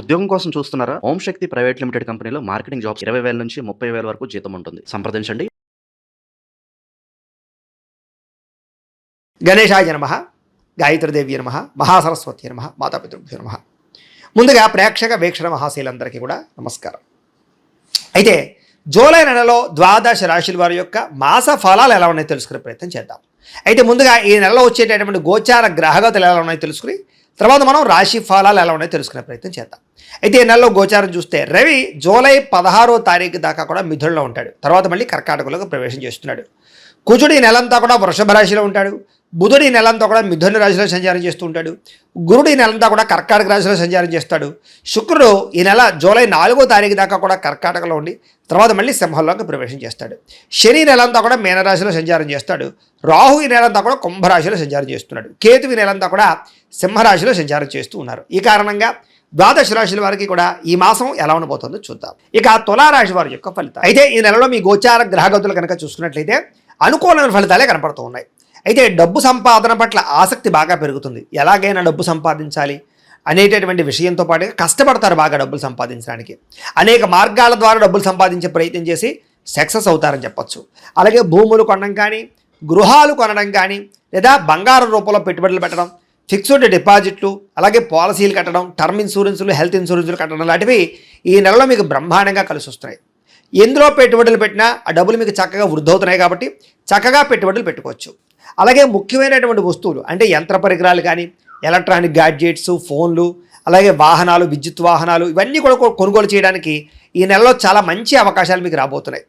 ఉద్యోగం కోసం చూస్తున్నారా? ఓం శక్తి ప్రైవేట్ లిమిటెడ్ కంపెనీలో మార్కెటింగ్ జాబ్స్ 20,000 నుంచి 30,000 వరకు జీతం ఉంటుంది. సంప్రదించండి. గణేశాయ నమః, గాయత్రీదేవి నమః, మహాసరస్వతి నమః, మాతాపితృభ్యో నమః. ముందుగా ప్రేక్షక వీక్షణ మహాశీలందరికీ కూడా నమస్కారం. అయితే జూలై నెలలో ద్వాదశ రాశుల వారి యొక్క మాస ఫలాలు ఎలా ఉన్నాయో తెలుసుకునే ప్రయత్నం చేద్దాం. అయితే ముందుగా ఈ నెలలో వచ్చేటటువంటి గోచార గ్రహగతులు ఎలా ఉన్నాయో తెలుసుకుని తర్వాత మనం రాశి ఫలాలు ఎలా ఉన్నాయో తెలుసుకునే ప్రయత్నం చేద్దాం. అయితే ఈ నెలలో గోచారం చూస్తే రవి జూలై 16వ తారీఖు దాకా కూడా మిథునంలో ఉంటాడు. తర్వాత మళ్ళీ కర్కాటకంలోకి ప్రవేశం చేస్తున్నాడు. కుజుడు ఈ నెలంతా కూడా వృషభ రాశిలో ఉంటాడు. బుధుడు ఈ నెలంతా కూడా మిథున రాశిలో సంచారం చేస్తూ ఉంటాడు. గురుడు ఈ నెలంతా కూడా కర్కాటక రాశిలో సంచారం చేస్తాడు. శుక్రుడు ఈ నెల జూలై 4వ తారీఖు దాకా కూడా కర్కాటకలో ఉండి తర్వాత మళ్ళీ సింహంలోకి ప్రవేశం చేస్తాడు. శని నెలంతా కూడా మీనరాశిలో సంచారం చేస్తాడు. రాహు ఈ నెలంతా కూడా కుంభరాశిలో సంచారం చేస్తున్నాడు. కేతు ఈ నెలంతా కూడా సింహరాశిలో సంచారం చేస్తూ ఉన్నారు. ఈ కారణంగా ద్వాదశ రాశుల వారికి కూడా ఈ మాసం ఎలా ఉండబోతుందో చూద్దాం. ఇక తులారాశి వారి యొక్క ఫలితం అయితే ఈ నెలలో మీ గోచార గ్రహగతులు కనుక చూసుకున్నట్లయితే అనుకూలమైన ఫలితాలే కనపడుతూ ఉన్నాయి. అయితే డబ్బు సంపాదన పట్ల ఆసక్తి బాగా పెరుగుతుంది. ఎలాగైనా డబ్బు సంపాదించాలి అనేటటువంటి విషయంతో పాటుగా కష్టపడతారు బాగా డబ్బులు సంపాదించడానికి. అనేక మార్గాల ద్వారా డబ్బులు సంపాదించే ప్రయత్నం చేసి సక్సెస్ అవుతారని చెప్పొచ్చు. అలాగే భూములు కొనడం కానీ, గృహాలు కొనడం కానీ, లేదా బంగారం రూపంలో పెట్టుబడులు పెట్టడం, ఫిక్స్డ్ డిపాజిట్లు, అలాగే పాలసీలు కట్టడం, టర్మ్ ఇన్సూరెన్సులు, హెల్త్ ఇన్సూరెన్సులు కట్టడం లాంటివి ఈ నెలలో మీకు బ్రహ్మాండంగా కలిసి వస్తున్నాయి. ఎందులో పెట్టుబడులు పెట్టినా ఆ డబ్బులు మీకు చక్కగా వృద్ధి అవుతున్నాయి కాబట్టి చక్కగా పెట్టుబడులు పెట్టుకోవచ్చు. అలాగే ముఖ్యమైనటువంటి వస్తువులు అంటే యంత్ర పరికరాలు కానీ, ఎలక్ట్రానిక్ గ్యాడ్జెట్స్, ఫోన్లు, అలాగే వాహనాలు, విద్యుత్ వాహనాలు ఇవన్నీ కూడా కొనుగోలు చేయడానికి ఈ నెలలో చాలా మంచి అవకాశాలు మీకు రాబోతున్నాయి.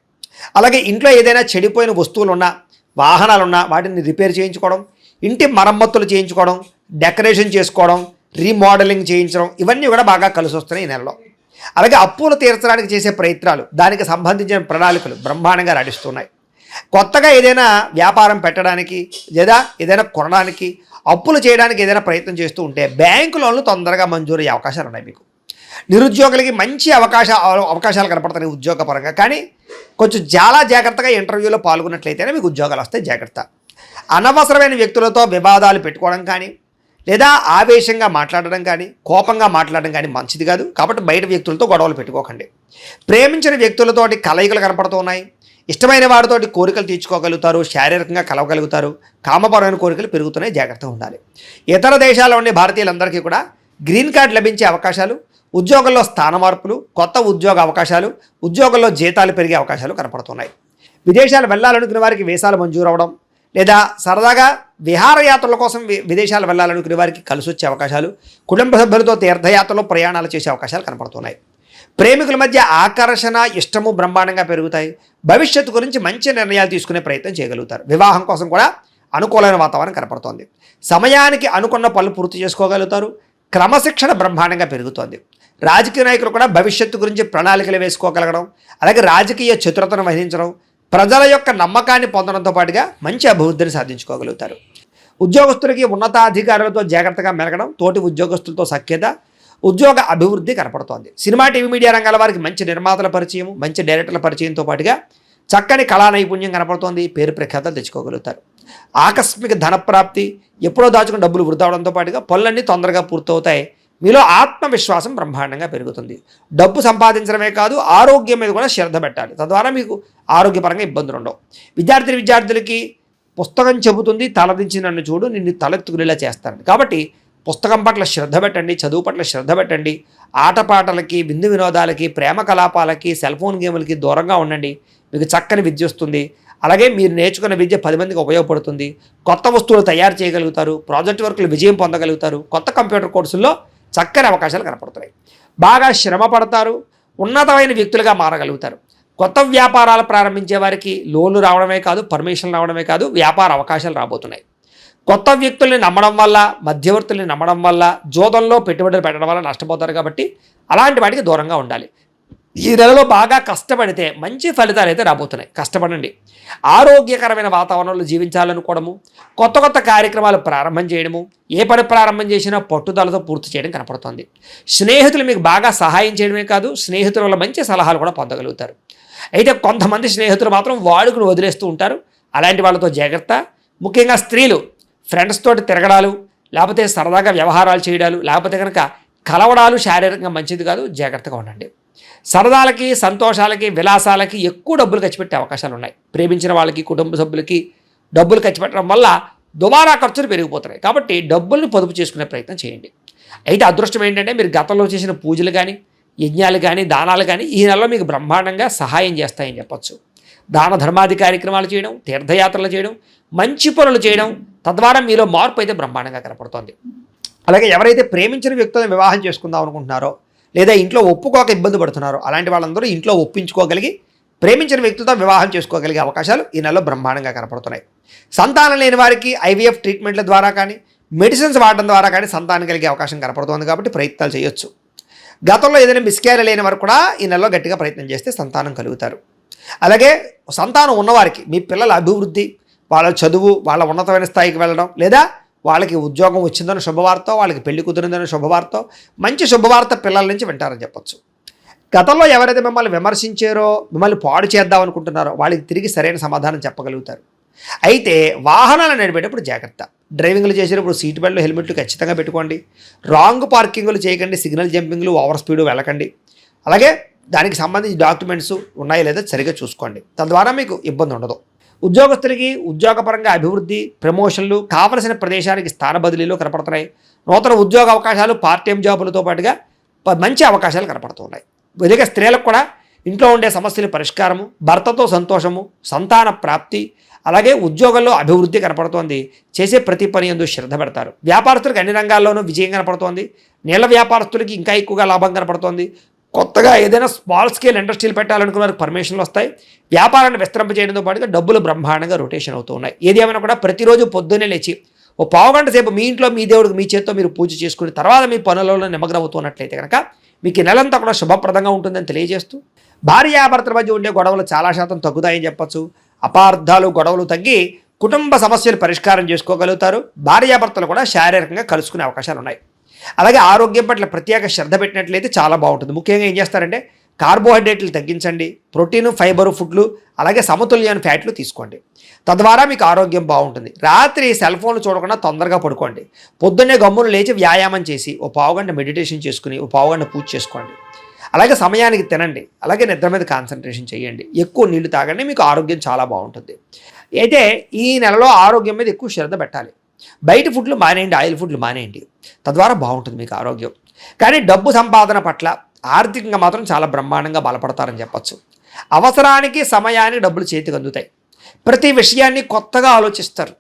అలాగే ఇంట్లో ఏదైనా చెడిపోయిన వస్తువులు ఉన్నా, వాహనాలు ఉన్నా వాటిని రిపేర్ చేయించుకోవడం, ఇంటి మరమ్మతులు చేయించుకోవడం, డెకరేషన్ చేసుకోవడం, రీమోడలింగ్ చేయించడం ఇవన్నీ కూడా బాగా కలిసి వస్తున్నాయి ఈ నెలలో. అలాగే అప్పులు తీర్చడానికి చేసే ప్రయత్నాలు, దానికి సంబంధించిన ప్రణాళికలు బ్రహ్మాండంగా నడుస్తున్నాయి. కొత్తగా ఏదైనా వ్యాపారం పెట్టడానికి లేదా ఏదైనా కొనడానికి, అప్పులు చేయడానికి ఏదైనా ప్రయత్నం చేస్తూ ఉంటే బ్యాంకు లోన్లు తొందరగా మంజూరు అయ్యే అవకాశాలు ఉన్నాయి మీకు. నిరుద్యోగులకి మంచి అవకాశాలు కనపడుతున్నాయి ఉద్యోగపరంగా. కానీ కొంచెం చాలా జాగ్రత్తగా ఇంటర్వ్యూలో పాల్గొన్నట్లయితేనే మీకు ఉద్యోగాలు వస్తాయి. జాగ్రత్త. అనవసరమైన వ్యక్తులతో వివాదాలు పెట్టుకోవడం కానీ, లేదా ఆవేశంగా మాట్లాడడం కానీ, కోపంగా మాట్లాడడం కానీ మంచిది కాదు. కాబట్టి బయట వ్యక్తులతో గొడవలు పెట్టుకోకండి. ప్రేమించిన వ్యక్తులతోటి కలయికలు కనపడుతూ ఉన్నాయి. ఇష్టమైన వారితోటి కోరికలు తీర్చుకోగలుగుతారు, శారీరకంగా కలవగలుగుతారు, కామపరమైన కోరికలు పెరుగుతున్నాయి. జాగ్రత్తగా ఉండాలి. ఇతర దేశాల్లో ఉండే భారతీయులందరికీ కూడా గ్రీన్ కార్డు లభించే అవకాశాలు, ఉద్యోగంలో స్థాన మార్పులు, కొత్త ఉద్యోగ అవకాశాలు, ఉద్యోగంలో జీతాలు పెరిగే అవకాశాలు కనపడుతున్నాయి. విదేశాలు వెళ్ళాలనుకునే వారికి వీసాలు మంజూరు అవ్వడం, లేదా సరదాగా విహారయాత్రల కోసం విదేశాలు వెళ్ళాలనుకునే వారికి కలిసి వచ్చే అవకాశాలు, కుటుంబ సభ్యులతో తీర్థయాత్రలో ప్రయాణాలు చేసే అవకాశాలు కనపడుతున్నాయి. ప్రేమికుల మధ్య ఆకర్షణ, ఇష్టము బ్రహ్మాండంగా పెరుగుతాయి. భవిష్యత్తు గురించి మంచి నిర్ణయాలు తీసుకునే ప్రయత్నం చేయగలుగుతారు. వివాహం కోసం కూడా అనుకూలమైన వాతావరణం కనపడుతోంది. సమయానికి అనుకున్న పనులు పూర్తి చేసుకోగలుగుతారు. క్రమశిక్షణ బ్రహ్మాండంగా పెరుగుతోంది. రాజకీయ నాయకులు కూడా భవిష్యత్తు గురించి ప్రణాళికలు వేసుకోగలగడం, అలాగే రాజకీయ చతురతను వహించడం, ప్రజల యొక్క నమ్మకాన్ని పొందడంతో పాటుగా మంచి అభివృద్ధిని సాధించుకోగలుగుతారు. ఉద్యోగస్తులకి ఉన్నతాధికారులతో జాగ్రత్తగా మెలగడం, తోటి ఉద్యోగస్తులతో సఖ్యత, ఉద్యోగ అభివృద్ధి కనపడుతోంది. సినిమా, టీవీ, మీడియా రంగాల వారికి మంచి నిర్మాతల పరిచయం, మంచి డైరెక్టర్ల పరిచయంతో పాటుగా చక్కని కళా నైపుణ్యం కనపడుతోంది. పేరు ప్రఖ్యాతలు తెచ్చుకోగలుగుతారు. ఆకస్మిక ధనప్రాప్తి, ఎప్పుడో దాచుకుని డబ్బులు వృధా అవడంతో పాటుగా పనులన్నీ తొందరగా పూర్తవుతాయి. మీలో ఆత్మవిశ్వాసం బ్రహ్మాండంగా పెరుగుతుంది. డబ్బు సంపాదించడమే కాదు, ఆరోగ్యం మీద కూడా శ్రద్ధ పెట్టాలి. తద్వారా మీకు ఆరోగ్యపరంగా ఇబ్బందులు ఉండవు. విద్యార్థులకి పుస్తకం చెబుతుంది, తలదించి నన్ను చూడు, నిన్ను తలెత్తుకునేలా చేస్తాను. కాబట్టి పుస్తకం పట్ల శ్రద్ధ పెట్టండి, చదువు పట్ల శ్రద్ధ పెట్టండి. ఆటపాటలకి, విందు వినోదాలకి, ప్రేమ కలాపాలకి, సెల్ ఫోన్ గేములకి దూరంగా ఉండండి. మీకు చక్కని విద్య వస్తుంది. అలాగే మీరు నేర్చుకున్న విద్య 10 మందికి ఉపయోగపడుతుంది. కొత్త వస్తువులు తయారు చేయగలుగుతారు. ప్రాజెక్ట్ వర్కులు విజయం పొందగలుగుతారు. కొత్త కంప్యూటర్ కోర్సుల్లో చక్కని అవకాశాలు కనపడుతున్నాయి. బాగా శ్రమ పడతారు. ఉన్నతమైన వ్యక్తులుగా మారగలుగుతారు. కొత్త వ్యాపారాలు ప్రారంభించే వారికి లోన్లు రావడమే కాదు, పర్మిషన్లు రావడమే కాదు, వ్యాపార అవకాశాలు రాబోతున్నాయి. కొత్త వ్యక్తుల్ని నమ్మడం వల్ల, మధ్యవర్తుల్ని నమ్మడం వల్ల, జోదంలో పెట్టుబడులు పెట్టడం వల్ల నష్టపోతారు. కాబట్టి అలాంటి వాటికి దూరంగా ఉండాలి. ఈ నెలలో బాగా కష్టపడితే మంచి ఫలితాలు అయితే రాబోతున్నాయి. కష్టపడండి. ఆరోగ్యకరమైన వాతావరణంలో జీవించాలనుకోవడము, కొత్త కొత్త కార్యక్రమాలు ప్రారంభం చేయడము, ఏ పని ప్రారంభం చేసినా పట్టుదలతో పూర్తి చేయడం కనపడుతుంది. స్నేహితులు మీకు బాగా సహాయం చేయడమే కాదు, స్నేహితుల వల్ల మంచి సలహాలు కూడా పొందగలుగుతారు. అయితే కొంతమంది స్నేహితులు మాత్రం వాడుకుని వదిలేస్తూ ఉంటారు. అలాంటి వాళ్ళతో జాగ్రత్త. ముఖ్యంగా స్త్రీలు ఫ్రెండ్స్ తోటి తిరగడాలు, లేకపోతే సరదాగా వ్యవహారాలు చేయడాలు, లేకపోతే కనుక కలవడాలు శారీరకంగా మంచిది కాదు, జాగ్రత్తగా ఉండండి. సరదాలకి, సంతోషాలకి, విలాసాలకి ఎక్కువ డబ్బులు ఖర్చు పెట్టే అవకాశాలు ఉన్నాయి. ప్రేమించిన వాళ్ళకి, కుటుంబ సభ్యులకి డబ్బులు ఖర్చు పెట్టడం వల్ల దుబారా ఖర్చులు పెరిగిపోతున్నాయి. కాబట్టి డబ్బుల్ని పొదుపు చేసుకునే ప్రయత్నం చేయండి. అయితే అదృష్టం ఏంటంటే మీరు గతంలో చేసిన పూజలు కానీ, యజ్ఞాలు కానీ, దానాలు కానీ ఈ నెలలో మీకు బ్రహ్మాండంగా సహాయం చేస్తాయని చెప్పొచ్చు. దాన ధర్మాది కార్యక్రమాలు చేయడం, తీర్థయాత్రలు చేయడం, మంచి పనులు చేయడం, తద్వారా మీలో మార్పు అయితే బ్రహ్మాండంగా కనపడుతోంది. అలాగే ఎవరైతే ప్రేమించిన వ్యక్తులను వివాహం చేసుకుందాం అనుకుంటున్నారో, లేదా ఇంట్లో ఒప్పుకోక ఇబ్బంది పడుతున్నారో, అలాంటి వాళ్ళందరూ ఇంట్లో ఒప్పించుకోగలిగి ప్రేమించిన వ్యక్తులతో వివాహం చేసుకోగలిగే అవకాశాలు ఈ నెలలో బ్రహ్మాండంగా కనపడుతున్నాయి. సంతానం లేని వారికి ఐవీఎఫ్ ట్రీట్మెంట్ల ద్వారా కానీ, మెడిసిన్స్ వాడడం ద్వారా కానీ సంతానం కలిగే అవకాశం కనపడుతుంది. కాబట్టి ప్రయత్నాలు చేయొచ్చు. గతంలో ఏదైనా మిస్క్యారీ లేని వారు కూడా ఈ నెలలో గట్టిగా ప్రయత్నం చేస్తే సంతానం కలుగుతారు. అలాగే సంతానం ఉన్నవారికి మీ పిల్లల అభివృద్ధి, వాళ్ళ చదువు, వాళ్ళ ఉన్నతమైన స్థాయికి వెళ్ళడం, లేదా వాళ్ళకి ఉద్యోగం వచ్చిందని శుభవార్త, వాళ్ళకి పెళ్లి కుదిరిందని శుభవార్త, మంచి శుభవార్త పిల్లల నుంచి వింటారని చెప్పొచ్చు. గతంలో ఎవరైతే మిమ్మల్ని విమర్శించారో, మిమ్మల్ని పాడు చేద్దాం అనుకుంటున్నారో వాళ్ళకి తిరిగి సరైన సమాధానం చెప్పగలుగుతారు. అయితే వాహనాలు నడిపేటప్పుడు జాగ్రత్త. డ్రైవింగ్లు చేసేటప్పుడు సీట్ బెల్ట్లు, హెల్మెట్లు ఖచ్చితంగా పెట్టుకోండి. రాంగ్ పార్కింగ్లు చేయకండి, సిగ్నల్ జంపింగ్లు, ఓవర్ స్పీడ్ వెళ్ళకండి. అలాగే దానికి సంబంధించి డాక్యుమెంట్స్ ఉన్నాయో లేదో సరిగ్గా చూసుకోండి. తద్వారా మీకు ఇబ్బంది ఉండదు. ఉద్యోగస్తులకి ఉద్యోగపరంగా అభివృద్ధి, ప్రమోషన్లు, కావలసిన ప్రదేశానికి స్థాన బదిలీలు కనపడుతున్నాయి. నూతన ఉద్యోగ అవకాశాలు, పార్ట్ టైం జాబులతో పాటుగా మంచి అవకాశాలు కనపడుతున్నాయి. ఇదిగా స్త్రీలకు కూడా ఇంట్లో ఉండే సమస్యల పరిష్కారము, భర్తతో సంతోషము, సంతాన ప్రాప్తి, అలాగే ఉద్యోగంలో అభివృద్ధి కనపడుతోంది. చేసే ప్రతి పని యందు శ్రద్ధ పెడతారు. వ్యాపారస్తులకు అన్ని రంగాల్లోనూ విజయం కనపడుతోంది. నీళ్ళ వ్యాపారస్తులకి ఇంకా ఎక్కువగా లాభం కనపడుతోంది. కొత్తగా ఏదైనా స్మాల్ స్కేల్ ఇండస్ట్రీలు పెట్టాలనుకున్న వారికి పర్మిషన్లు వస్తాయి. వ్యాపారాన్ని విస్తరింప చేయడంతో పాటుగా డబ్బులు బ్రహ్మాండంగా రొటేషన్ అవుతూ ఉన్నాయి. ఏది ఏమైనా కూడా ప్రతిరోజు పొద్దున్నే లేచి ఓ పావుగంట సేపు మీ ఇంట్లో మీ దేవుడికి మీ చేత్తో మీరు పూజ చేసుకుని తర్వాత మీ పనులలో నిమగ్నం అవుతున్నట్లయితే కనుక మీకు ఈ నెలంతా కూడా శుభప్రదంగా ఉంటుందని తెలియజేస్తూ, భార్యాభర్తల మధ్య ఉండే గొడవలు చాలా శాతం తగ్గుతాయని చెప్పచ్చు. అపార్థాలు, గొడవలు తగ్గి కుటుంబ సమస్యలు పరిష్కారం చేసుకోగలుగుతారు. భార్యాభర్తలు కూడా శారీరకంగా కలుసుకునే అవకాశాలు ఉన్నాయి. అలాగే ఆరోగ్యం పట్ల ప్రత్యేక శ్రద్ధ పెట్టినట్లయితే చాలా బాగుంటుంది. ముఖ్యంగా ఏం చేస్తారంటే కార్బోహైడ్రేట్లు తగ్గించండి, ప్రోటీను, ఫైబరు ఫుడ్లు, అలాగే సమతుల్యమైన ఫ్యాట్లు తీసుకోండి. తద్వారా మీకు ఆరోగ్యం బాగుంటుంది. రాత్రి సెల్ ఫోన్లు చూడకుండా తొందరగా పడుకోండి. పొద్దున్నే గమ్మును లేచి వ్యాయామం చేసి ఓ పావుగంట మెడిటేషన్ చేసుకుని ఓ పావుగంట పూజ చేసుకోండి. అలాగే సమయానికి తినండి. అలాగే నిద్ర మీద కాన్సన్ట్రేషన్ చేయండి. ఎక్కువ నీళ్లు తాగండి. మీకు ఆరోగ్యం చాలా బాగుంటుంది. అయితే ఈ నెలలో ఆరోగ్యం మీద ఎక్కువ శ్రద్ధ పెట్టాలి. బయట ఫుడ్లు మానేయండి, ఆయిల్ ఫుడ్లు మానేయండి. తద్వారా బాగుంటుంది మీకు ఆరోగ్యం. కానీ డబ్బు సంపాదన పట్ల ఆర్థికంగా మాత్రం చాలా బ్రహ్మాండంగా బలపడతారని చెప్పచ్చు. అవసరానికి, సమయానికి డబ్బులు చేతికి అందుతాయి. ప్రతి విషయాన్ని కొత్తగా ఆలోచిస్తారు.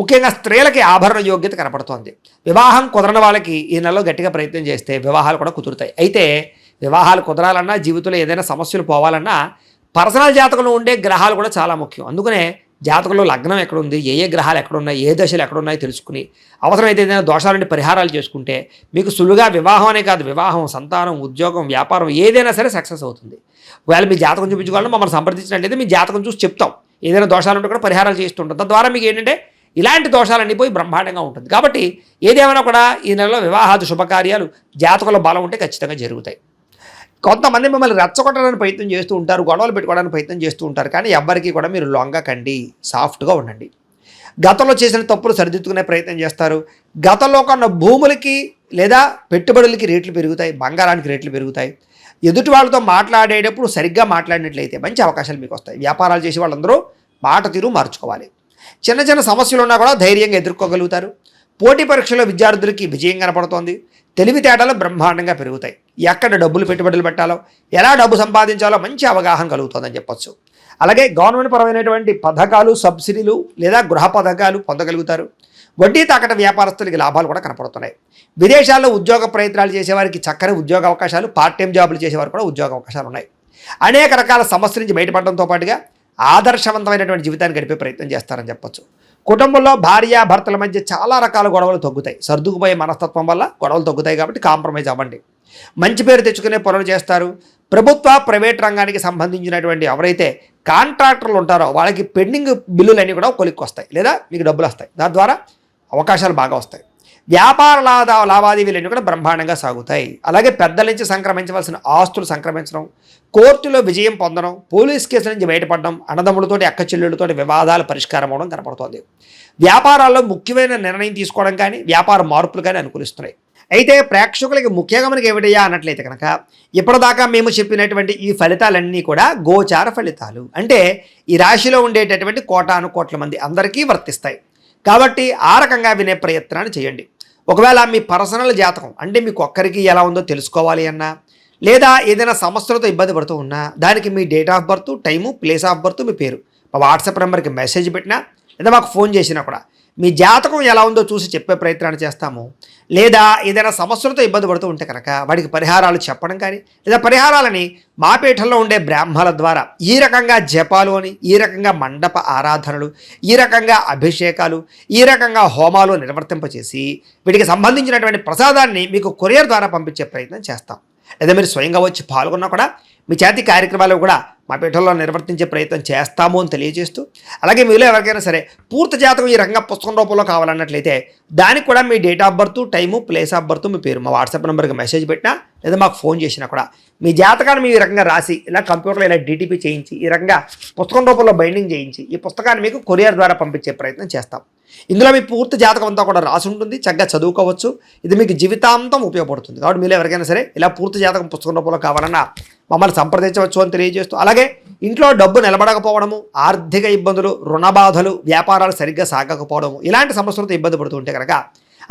ముఖ్యంగా స్త్రీలకి ఆభరణ యోగ్యత కనపడుతోంది. వివాహం కుదరని వాళ్ళకి ఈ నెలలో గట్టిగా ప్రయత్నం చేస్తే వివాహాలు కూడా కుదురుతాయి. అయితే వివాహాలు కుదరాలన్నా, జీవితంలో ఏదైనా సమస్యలు పోవాలన్నా పర్సనల్ జాతకంలో ఉండే గ్రహాలు కూడా చాలా ముఖ్యం. అందుకనే జాతకంలో లగ్నం ఎక్కడుంది, ఏ ఏ గ్రహాలు ఎక్కడున్నాయి, ఏ దశలు ఎక్కడున్నాయో తెలుసుకుని అవసరమైతే ఏదైనా దోషాలంటే పరిహారాలు చేసుకుంటే మీకు సులువుగా వివాహం అనే కాదు, వివాహం, సంతానం, ఉద్యోగం, వ్యాపారం ఏదైనా సరే సక్సెస్ అవుతుంది. ఒకవేళ మీ జాతకం చూపించుకోవాలని మమ్మల్ని సంప్రదించినట్లయితే మీ జాతకం చూసి చెప్తాం. ఏదైనా దోషాలు ఉంటే కూడా పరిహారాలు చేస్తుంటాం. తద్వారా మీకు ఏంటంటే ఇలాంటి దోషాలన్నీ పోయి బ్రహ్మాండంగా ఉంటుంది. కాబట్టి ఏదేమైనా కూడా ఈ నెలలో వివాహాది శుభకార్యాలు జాతకంలో బలం ఉంటే ఖచ్చితంగా జరుగుతాయి. కొంతమంది మిమ్మల్ని రెచ్చగొట్టడానికి ప్రయత్నం చేస్తూ ఉంటారు, గొడవలు పెట్టుకోవడానికి ప్రయత్నం చేస్తూ ఉంటారు. కానీ ఎవ్వరికీ కూడా మీరు లొంగకండి, సాఫ్ట్గా ఉండండి. గతంలో చేసిన తప్పులు సరిదిద్దుకునే ప్రయత్నం చేస్తారు. గతంలో కొన్న భూములకి లేదా పెట్టుబడులకి రేట్లు పెరుగుతాయి, బంగారానికి రేట్లు పెరుగుతాయి. ఎదుటి వాళ్ళతో మాట్లాడేటప్పుడు సరిగ్గా మాట్లాడినట్లయితే మంచి అవకాశాలు మీకు వస్తాయి. వ్యాపారాలు చేసే వాళ్ళందరూ మాట తీరు మార్చుకోవాలి. చిన్న చిన్న సమస్యలు ఉన్నా కూడా ధైర్యంగా ఎదుర్కోగలుగుతారు. పోటీ పరీక్షలో విద్యార్థులకి విజయం కనపడుతోంది. తెలివితేటలు బ్రహ్మాండంగా పెరుగుతాయి. ఎక్కడ డబ్బులు పెట్టుబడులు పెట్టాలో, ఎలా డబ్బు సంపాదించాలో మంచి అవగాహన కలుగుతుందని చెప్పొచ్చు. అలాగే గవర్నమెంట్ పరమైనటువంటి పథకాలు, సబ్సిడీలు లేదా గృహ పథకాలు పొందగలుగుతారు. వడ్డీ తాకట వ్యాపారస్తులకి లాభాలు కూడా కనపడుతున్నాయి. విదేశాల్లో ఉద్యోగ ప్రయత్నాలు చేసేవారికి చక్కని ఉద్యోగ అవకాశాలు, పార్ట్ టైం జాబులు చేసేవారు కూడా ఉద్యోగ అవకాశాలు ఉన్నాయి. అనేక రకాల సమస్యల నుంచి బయటపడడంతో పాటుగా ఆదర్శవంతమైనటువంటి జీవితాన్ని గడిపే ప్రయత్నం చేస్తారని చెప్పొచ్చు. కుటుంబంలో భార్య భర్తల మధ్య చాలా రకాల గొడవలు తగ్గుతాయి. సర్దుకుపోయే మనస్తత్వం వల్ల గొడవలు తగ్గుతాయి. కాబట్టి కాంప్రమైజ్ అవ్వండి. మంచి పేరు తెచ్చుకునే పనులు చేస్తారు. ప్రభుత్వ, ప్రైవేట్ రంగానికి సంబంధించినటువంటి ఎవరైతే కాంట్రాక్టర్లు ఉంటారో వాళ్ళకి పెండింగ్ బిల్లులన్నీ కూడా కొలిక్కి వస్తాయి, లేదా మీకు డబ్బులు వస్తాయి. దాని ద్వారా అవకాశాలు బాగా వస్తాయి. వ్యాపార లావాదేవీలన్నీ కూడా బ్రహ్మాండంగా సాగుతాయి. అలాగే పెద్దల నుంచి సంక్రమించవలసిన ఆస్తులు సంక్రమించడం, కోర్టులో విజయం పొందడం, పోలీస్ కేసుల నుంచి బయటపడడం, అన్నదమ్ములతోటి, అక్క చెల్లెళ్ళతోటి వివాదాలు పరిష్కారం అవడం కనపడుతోంది. వ్యాపారాల్లో ముఖ్యమైన నిర్ణయం తీసుకోవడం కానీ, వ్యాపార మార్పులు కానీ అనుకూలిస్తున్నాయి. అయితే ప్రేక్షకులకి ముఖ్యంగా మనకి ఏమిటయ్యా అన్నట్లయితే కనుక ఇప్పటిదాకా మేము చెప్పినటువంటి ఈ ఫలితాలన్నీ కూడా గోచార ఫలితాలు, అంటే ఈ రాశిలో ఉండేటటువంటి కోటాను కోట్ల మంది అందరికీ వర్తిస్తాయి. కాబట్టి ఆ రకంగా వినే ప్రయత్నాన్ని చేయండి. ఒకవేళ మీ పర్సనల్ జాతకం అంటే మీకు ఒక్కరికి ఎలా ఉందో తెలుసుకోవాలి అన్నా, లేదా ఏదైనా సమస్యలతో ఇబ్బంది పడుతూ ఉన్నా దానికి మీ date of birth, time, place of birth, మీ పేరు మా వాట్సాప్ నెంబర్కి మెసేజ్ పెట్టినా లేదా మాకు ఫోన్ చేసినా కూడా మీ జాతకం ఎలా ఉందో చూసి చెప్పే ప్రయత్నాన్ని చేస్తాము. లేదా ఏదైనా సమస్యలతో ఇబ్బంది పడుతూ ఉంటే కనుక వాడికి పరిహారాలు చెప్పడం కానీ, లేదా పరిహారాలని మా పీఠంలో ఉండే బ్రాహ్మణుల ద్వారా ఈ రకంగా జపాలు అని, ఈ రకంగా మండప ఆరాధనలు, ఈ రకంగా అభిషేకాలు, ఈ రకంగా హోమాలు నిర్వర్తింపచేసి వీటికి సంబంధించినటువంటి ప్రసాదాన్ని మీకు కొరియర్ ద్వారా పంపించే ప్రయత్నం చేస్తాం. లేదా మీరు స్వయంగా వచ్చి పాల్గొన్నా కూడా మీ చేతి కార్యక్రమాలు కూడా మా పీఠంలో నిర్వర్తించే ప్రయత్నం చేస్తాము అని తెలియజేస్తూ, అలాగే మీలో ఎవరికైనా సరే పూర్తి జాతకం ఈ రకంగా పుస్తకం రూపంలో కావాలన్నట్లయితే దానికి కూడా మీ date of birth, time, place of birth, మీ పేరు మా వాట్సాప్ నెంబర్కి మెసేజ్ పెట్టినా లేదా మాకు ఫోన్ చేసినా కూడా మీ జాతకాన్ని మీ రకంగా రాసి ఇలా కంప్యూటర్లో ఇలా డిటిపి చేయించి ఈ రకంగా పుస్తకం రూపంలో బైండింగ్ చేయించి ఈ పుస్తకాన్ని మీకు కొరియర్ ద్వారా పంపించే ప్రయత్నం చేస్తాం. ఇందులో మీ పూర్తి జాతకం అంతా కూడా రాసి ఉంటుంది, చక్కగా చదువుకోవచ్చు. ఇది మీకు జీవితాంతం ఉపయోగపడుతుంది. కాబట్టి మీరు ఎవరికైనా సరే ఇలా పూర్తి జాతకం పుస్తకం రూపంలో కావాలన్నా మమ్మల్ని సంప్రదించవచ్చు అని తెలియజేస్తూ, అలాగే ఇంట్లో డబ్బు నిలబడకపోవడము, ఆర్థిక ఇబ్బందులు, రుణ బాధలు, వ్యాపారాలు సరిగ్గా సాగకపోవడము, ఇలాంటి సమస్యలతో ఇబ్బంది పడుతూ ఉంటే కనుక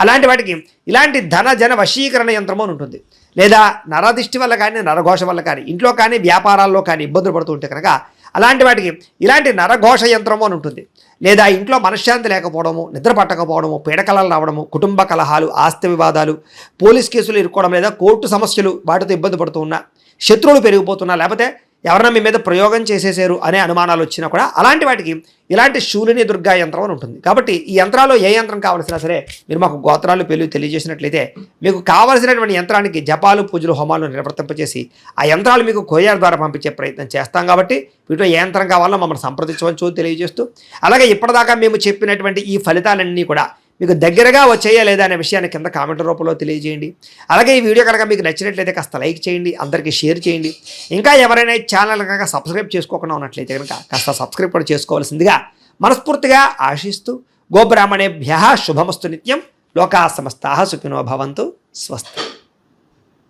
అలాంటి వాటికి ఇలాంటి ధన జన వశీకరణ యంత్రము అని ఉంటుంది. లేదా నరదిష్టి వల్ల కానీ, నరఘోష వల్ల కానీ, ఇంట్లో కానీ వ్యాపారాల్లో కానీ ఇబ్బందులు పడుతూ ఉంటే కనుక అలాంటి వాటికి ఇలాంటి నరఘోష యంత్రము అని ఉంటుంది. లేదా ఇంట్లో మనశ్శాంతి లేకపోవడము, నిద్ర పట్టకపోవడము, పీడకలలు రావడము, కుటుంబ కలహాలు, ఆస్తి వివాదాలు, పోలీస్ కేసులు ఇరుక్కోవడం, లేదా కోర్టు సమస్యలు వాటితో ఇబ్బంది పడుతూ ఉన్నా, శత్రువులు పెరిగిపోతున్నా, లేకపోతే ఎవరైనా మీ మీద ప్రయోగం చేసేసారు అనే అనుమానాలు వచ్చినా కూడా అలాంటి వాటికి ఇలాంటి శూలిని దుర్గా యంత్రం అని ఉంటుంది. కాబట్టి ఈ యంత్రాల్లో ఏ యంత్రం కావాల్సినా సరే మీరు మాకు గోత్రాలు పేర్లు తెలియజేసినట్లయితే మీకు కావాల్సినటువంటి యంత్రానికి జపాలు, పూజలు, హోమాలు నిర్వర్తింపచేసి ఆ యంత్రాలు మీకు కొరియర్ ద్వారా పంపించే ప్రయత్నం చేస్తాం. కాబట్టి వీటిలో ఏ యంత్రం కావాలో మమ్మల్ని సంప్రదించవచ్చు తెలియజేస్తూ, అలాగే ఇప్పటిదాకా మేము చెప్పినటువంటి ఈ ఫలితాలన్నీ కూడా మీకు దగ్గరగా వచ్చేయా లేదా అనే విషయాన్ని కింద కామెంట్ రూపంలో తెలియజేయండి. అలాగే ఈ వీడియో కనుక మీకు నచ్చినట్లయితే కాస్త లైక్ చేయండి, అందరికీ షేర్ చేయండి. ఇంకా ఎవరైనా ఈ ఛానల్ కనుక సబ్స్క్రైబ్ చేసుకోకుండా ఉన్నట్లయితే కనుక కాస్త సబ్స్క్రైబ్ కూడా చేసుకోవాల్సిందిగా మనస్ఫూర్తిగా ఆశిస్తూ, గోబ్రాహ్మణేభ్యః శుభమస్తు నిత్యం, లోకాః సమస్తాః సుఖినో భవంతు, స్వస్తి.